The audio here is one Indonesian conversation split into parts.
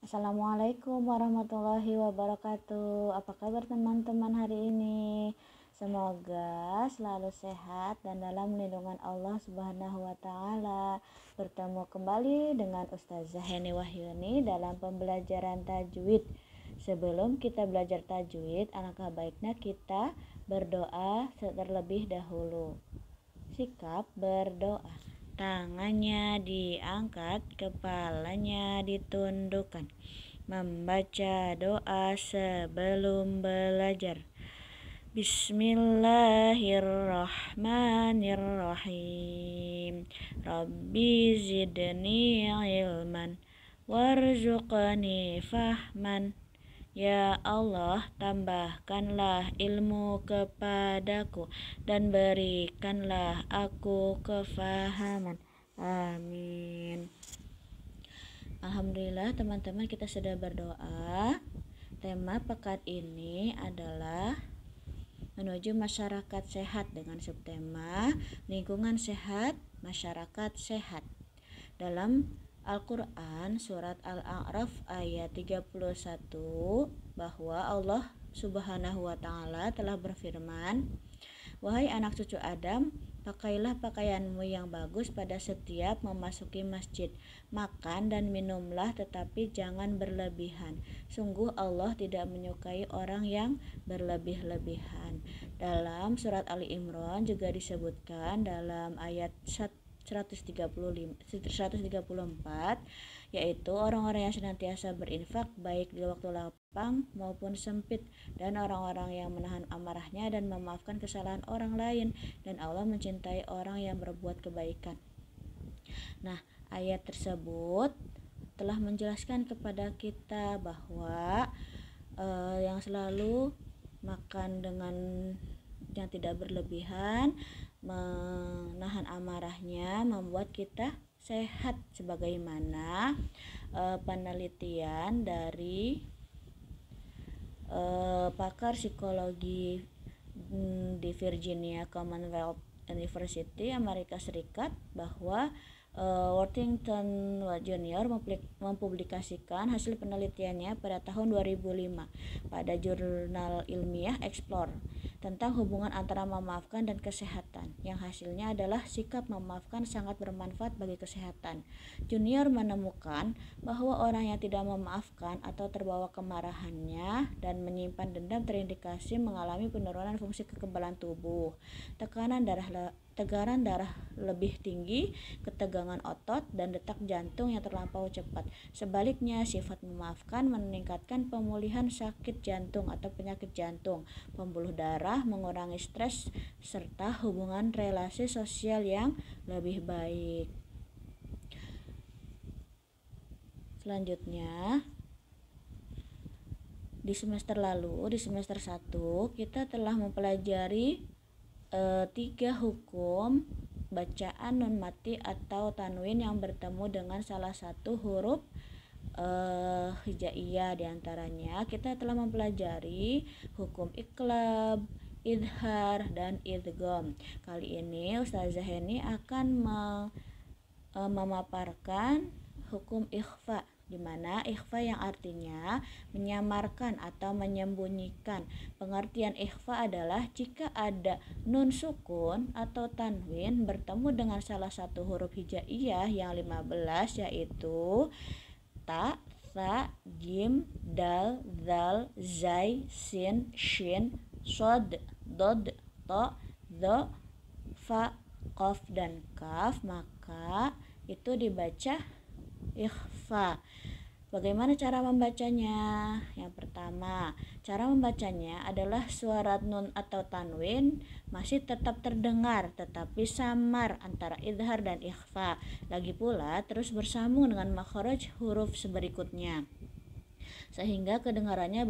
Assalamualaikum warahmatullahi wabarakatuh. Apa kabar teman-teman hari ini? Semoga selalu sehat dan dalam lindungan Allah Subhanahu wa taala. Bertemu kembali dengan Ustazah Heni Wahyuni dalam pembelajaran tajwid. Sebelum kita belajar tajwid, alangkah baiknya kita berdoa terlebih dahulu. Sikap berdoa. Tangannya diangkat, kepalanya ditundukkan. Membaca doa sebelum belajar. Bismillahirrahmanirrahim. Rabbi zidni ilman warzuqni fahman. Ya Allah, tambahkanlah ilmu kepadaku dan berikanlah aku kefahaman. Amin. Alhamdulillah teman-teman, kita sudah berdoa. Tema pekan ini adalah menuju masyarakat sehat dengan subtema lingkungan sehat, masyarakat sehat. Dalam Al-Quran surat Al-A'raf ayat 31 bahwa Allah Subhanahu wa ta'ala telah berfirman, "Wahai anak cucu Adam, pakailah pakaianmu yang bagus pada setiap memasuki masjid. Makan dan minumlah tetapi jangan berlebihan. Sungguh Allah tidak menyukai orang yang berlebih-lebihan." Dalam surat Ali Imran juga disebutkan dalam ayat 134, yaitu orang-orang yang senantiasa berinfak baik di waktu lapang maupun sempit, dan orang-orang yang menahan amarahnya dan memaafkan kesalahan orang lain, dan Allah mencintai orang yang berbuat kebaikan. Nah, ayat tersebut telah menjelaskan kepada kita bahwa yang selalu makan dengan yang tidak berlebihan, menahan amarahnya, membuat kita sehat, sebagaimana penelitian dari pakar psikologi di Virginia Commonwealth University, Amerika Serikat, bahwa Worthington Junior mempublikasikan hasil penelitiannya pada tahun 2005 pada jurnal ilmiah Explore tentang hubungan antara memaafkan dan kesehatan, yang hasilnya adalah sikap memaafkan sangat bermanfaat bagi kesehatan. Junior menemukan bahwa orang yang tidak memaafkan atau terbawa kemarahannya dan menyimpan dendam terindikasi mengalami penurunan fungsi kekebalan tubuh, tekanan darah lebih tinggi, ketegangan otot, dan detak jantung yang terlampau cepat. Sebaliknya, sifat memaafkan meningkatkan pemulihan sakit jantung atau penyakit jantung, pembuluh darah, mengurangi stres, serta hubungan relasi sosial yang lebih baik. Selanjutnya, di semester 1 kita telah mempelajari 3 hukum bacaan nun mati atau tanwin yang bertemu dengan salah satu huruf hijaiyah. Di antaranya kita telah mempelajari hukum iqlab, idhar, dan idgham. Kali ini Ustazah Heni akan memaparkan hukum ikhfa, di mana ikhfa yang artinya menyamarkan atau menyembunyikan. Pengertian ikhfa adalah jika ada nun sukun atau tanwin bertemu dengan salah satu huruf hijaiyah yang 15, yaitu ta, tha, jim, dal, zal, zai, sin, shin, shod, dod, to, dho, fa, qaf, dan kaf, maka itu dibaca ikhfa. Bagaimana cara membacanya? Yang pertama, cara membacanya adalah suara nun atau tanwin masih tetap terdengar tetapi samar antara idhar dan ikhfa. Lagi pula terus bersambung dengan makhraj huruf berikutnya, sehingga kedengarannya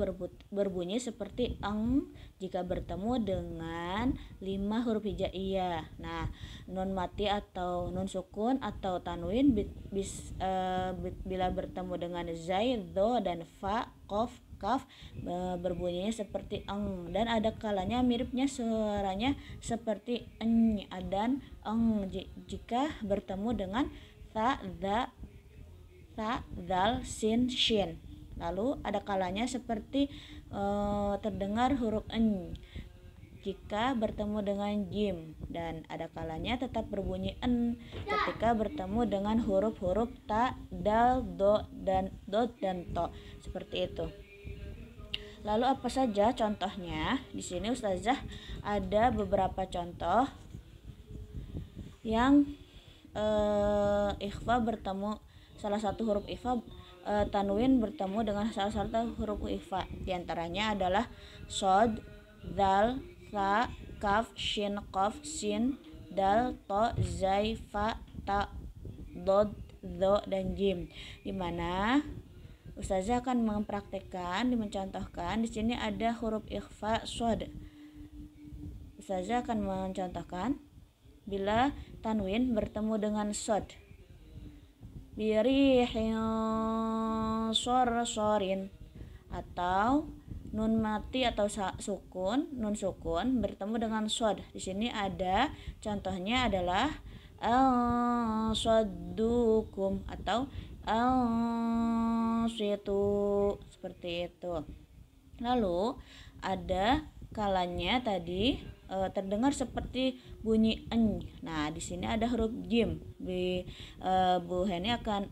berbunyi seperti eng jika bertemu dengan 5 huruf hijaiyah. Nah, nun mati atau nun sukun atau tanwin bila bertemu dengan zai, dho, dan fa, qaf, kaf berbunyinya seperti eng, dan ada kalanya miripnya suaranya seperti eny dan eng jika bertemu dengan ta, dha, ta, dal, sin, shin. Lalu ada kalanya seperti terdengar huruf en jika bertemu dengan jim, dan ada kalanya tetap berbunyi en ketika bertemu dengan huruf-huruf ta, dal, do, dan to, seperti itu. Lalu apa saja contohnya? Di sini Ustazah ada beberapa contoh yang ikhfa bertemu salah satu huruf ikhfa, tanwin bertemu dengan salah satu huruf ikhfa. Di antaranya adalah shod, dal, fa, kaf, shin, qaf, sin, dal, to, zai, fa, ta, dod, do, dan jim. Dimana Ustazah akan mempraktekkan, mencontohkan. Di sini ada huruf ikhfa shod. Ustazah akan mencontohkan bila tanwin bertemu dengan shod. Birihin sorsorin, atau nun mati atau nun sukun bertemu dengan shod. Di sini ada contohnya adalah al-shaddukum atau al-syitu, seperti itu. Lalu ada kalanya tadi terdengar seperti bunyi en. Nah, di sini ada huruf jim.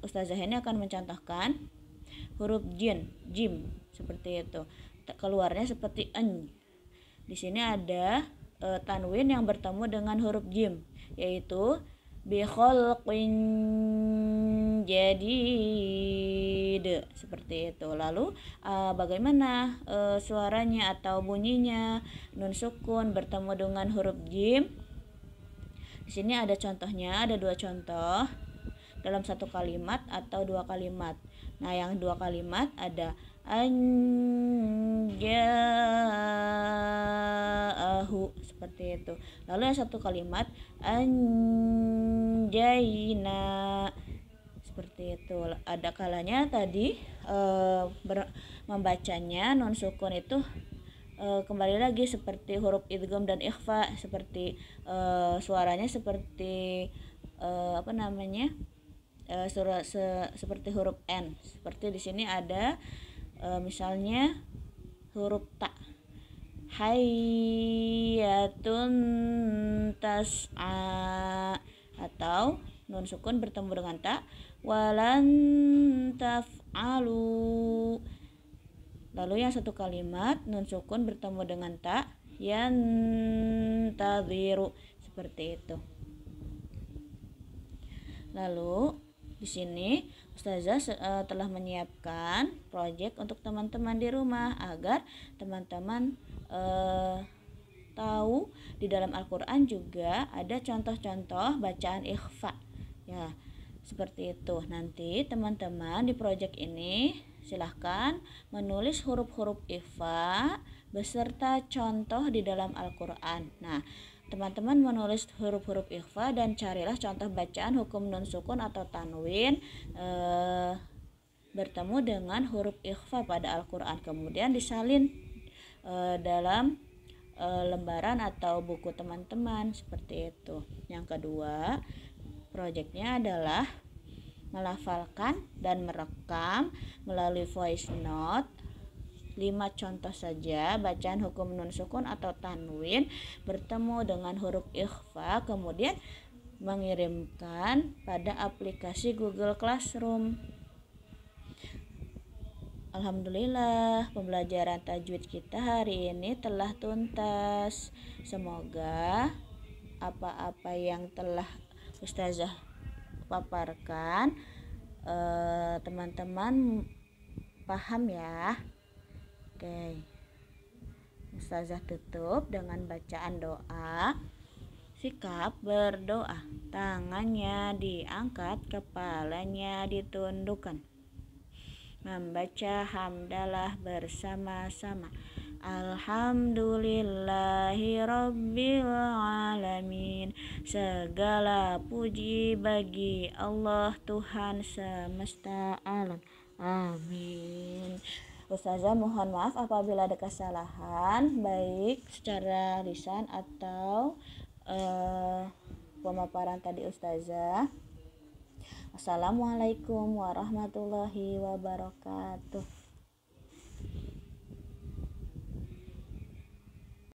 Ustazah Heni akan mencontohkan huruf jim seperti itu. Keluarnya seperti en. Di sini ada tanwin yang bertemu dengan huruf jim, yaitu bi khalqin jadid, seperti itu. Lalu bagaimana suaranya atau bunyinya nun sukun bertemu dengan huruf jim? Di sini ada contohnya, ada 2 contoh dalam 1 kalimat atau 2 kalimat. Nah, yang 2 kalimat ada anja'ahu, seperti itu. Lalu yang 1 kalimat anjayna, seperti itu. Ada kalanya tadi membacanya nun sukun itu kembali lagi seperti huruf idgham dan ikhfa, seperti suaranya seperti seperti huruf n. Seperti di sini ada misalnya huruf ta, hayyatun tas'a, atau nun sukun bertemu dengan ta, walan taf'alu. Lalu yang 1 kalimat nun sukun bertemu dengan ta, yantadhiru, seperti itu. Lalu di sini Ustazah telah menyiapkan proyek untuk teman-teman di rumah agar teman-teman tahu di dalam Al-Quran juga ada contoh-contoh bacaan ikhfa. Ya, seperti itu. Nanti teman-teman di proyek ini silahkan menulis huruf-huruf ikhfa beserta contoh di dalam Al-Quran. Nah, teman-teman menulis huruf-huruf ikhfa dan carilah contoh bacaan hukum nun sukun atau tanwin bertemu dengan huruf ikhfa pada Al-Quran. Kemudian disalin dalam lembaran atau buku teman-teman, seperti itu. Yang kedua, proyeknya adalah melafalkan dan merekam melalui voice note 5 contoh saja bacaan hukum nun sukun atau tanwin bertemu dengan huruf ikhfa, kemudian mengirimkan pada aplikasi Google Classroom. Alhamdulillah, pembelajaran tajwid kita hari ini telah tuntas. Semoga apa-apa yang telah Ustazah paparkan teman-teman paham ya. Oke, Ustazah tutup dengan bacaan doa. Sikap berdoa, tangannya diangkat, kepalanya ditundukkan. Membaca hamdalah bersama-sama. Alhamdulillahi Rabbil Alamin. Segala puji bagi Allah Tuhan semesta alam. Amin. Ustazah mohon maaf apabila ada kesalahan, baik secara lisan atau pemaparan tadi Ustazah. Assalamualaikum warahmatullahi wabarakatuh.